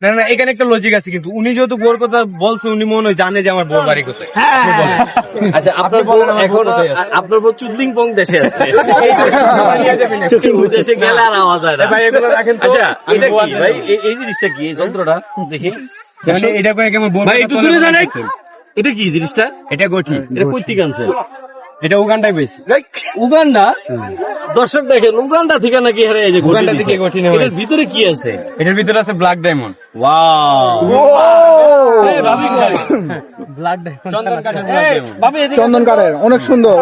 না না, এখানে একটা লজিক আছে, কিন্তু উনি যেহেতু বোর কথা বলছে, উনি মনে হয় জানে যে আমার বোর বাড়ি কোথায়। আচ্ছা, আপনার বউ এখন আপনার বউ চুদলিং পং দেশে আছে, ওই দেশে গেলে আর আওয়াজ হয় না। ভাই এগুলো দেখেন তো। আচ্ছা, এটা কি ভাই? এই জিনিসটা কি? এই যন্ত্রটা দেখি মানে এটা করে কি আমার বোর ভাই, কথা একটু বলে দূরে জানেন। বলতেছেন? এটা কি জিনিসটা? এটা গঠি, এটা কই থেকে আনছেন? এটা উগান্ডায় পেয়েছি। উগান্ডা? দর্শক দেখেন, উগান্ডা থেকে নাকি হারে এই যে উগান্ডা থেকে গঠি নেওয়া এটার হয়েছে। ভিতরে কি আছে? এটার ভিতরে আছে black diamond. Wow, black diamond, চন্দন কাঠের ব্ল্যাক ডায়মন্ড। ভাবি এদিকে চন্দন কাঠের অনেক সুন্দর।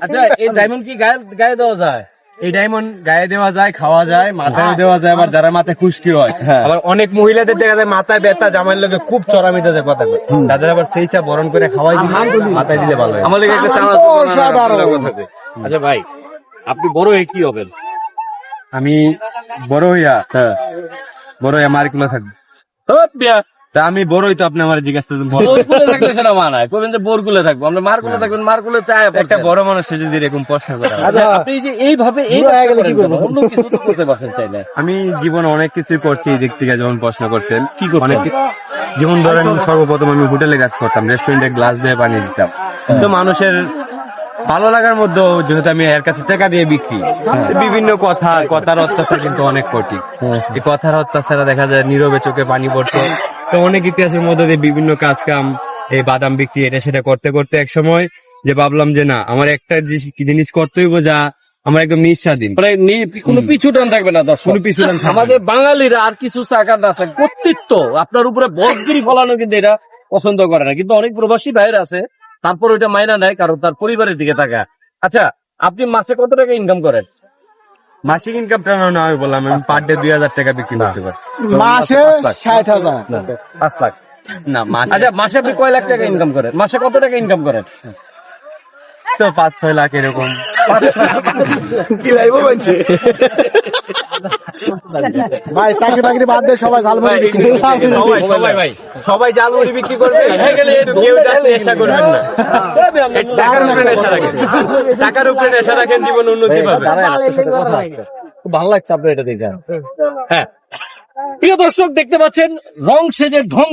আচ্ছা, এই ডায়মন্ড কি গায়ে দেওয়া যায়? এই ডায়মন্ড গায়ে দেওয়া যায়, খাওয়া যায়, মাথায় দেওয়া যায়, আবার যারা মাথায় খুশকি হয়। হ্যাঁ। আবার অনেক মহিলাদের দেখা যায় মাথায় ব্যথা, জামাইয়ের লোকে খুব চড়া মেজাজের কথা কয়, তাদের আবার সেই চা বরণ করে খাওয়াই দিলে মাথায় দিলে ভালো হয়। আমার লেগে একটা চানা অসাধারণ। আচ্ছা ভাই, আপনি বড় হয়ে কি হবেন? আমি বড় হইয়া মার্কুলা থাকবো। তা আমি বড়ই তো, আপনি আমার জিজ্ঞাসা করছেন বড়। বোরকুলে থাকলে সেটা মানায়, কবেন যে বোরকুলে থাকবো, আমরা মারকুলে থাকবেন, মারকুলে চায় একটা বড় মানুষের যদি এরকম প্রশ্ন করে, আচ্ছা, আপনি যে এইভাবে এই বুড়ো হয়ে গেলে কাজটা কি করেন করবো? কেন? অন্য কিছু তো করতে পারছেন চাইলে। আমি জীবনে অনেক কিছুই করছি। এই দিক থেকে যখন প্রশ্ন করছেন, কি করছেন? অনেক যেমন ধরেন, সর্বপ্রথম আমি হোটেলে কাজ করতাম, রেস্টুরেন্টে গ্লাস দিয়ে পানি দিতাম। তো মানুষের ভালো লাগার মধ্যে, যেহেতু আমি এর কাছে টাকা দিয়ে বিক্রি, বিভিন্ন কথার অত্যাচার কিন্তু অনেক কঠিন। এই কথার অত্যাচারে দেখা যায় নীরবে চোখে পানি পড়তো। তো অনেক ইতিহাসের মধ্যে দিয়ে বিভিন্ন কাজ কাম, এই বাদাম বিক্রি, এটা সেটা করতে করতে এক সময় যে ভাবলাম যে না, আমার একটা জিনিস করতেই হইব যা আমার একদম নিঃস্বাধীন, মানে কোনো পিছু টান থাকবে না দর্শক। কোনো পিছু টান থাকবে না। আমাদের বাঙালিরা আর কিছু চাকার আছে, কর্তৃত্ব, আপনার উপরে বদগিরি ফলানো কিন্তু এটা পছন্দ করে না, কিন্তু অনেক প্রবাসী বাইরে আছে, তারপর ওইটা মাইনা নেয়, কারণ তার পরিবারের দিকে তাকা। আচ্ছা, আপনি মাসে কত টাকা ইনকাম করেন? মাসিক ইনকামটা না আমি বললাম, আমি পার ডে 2000 টাকা বিক্রি করতে পারি। মাসে 60,000। 5 লাখ। না মাসে আচ্ছা, মাসে আপনি কয় লাখ টাকা ইনকাম করেন? মাসে কত টাকা ইনকাম করেন? তো 5-6 লাখ এরকম। ভাই চাকরি বাকরি বাদ দিয়ে সবাই ঝালমুড়ি বিক্রি করে। সবাই জালমুড়ি বিক্রি করবে, কেউ জাস্ট নেশা করবেন না। টাকার উপরে নেশা রাখেন, টাকার উপরে নেশা রাখেন, জীবন উন্নতি পাবে। খুব ভালো লাগছে আপনার এটা দেখে। হ্যাঁ, প্রিয় দর্শক, দেখতে পাচ্ছেন রং সেজের ঢং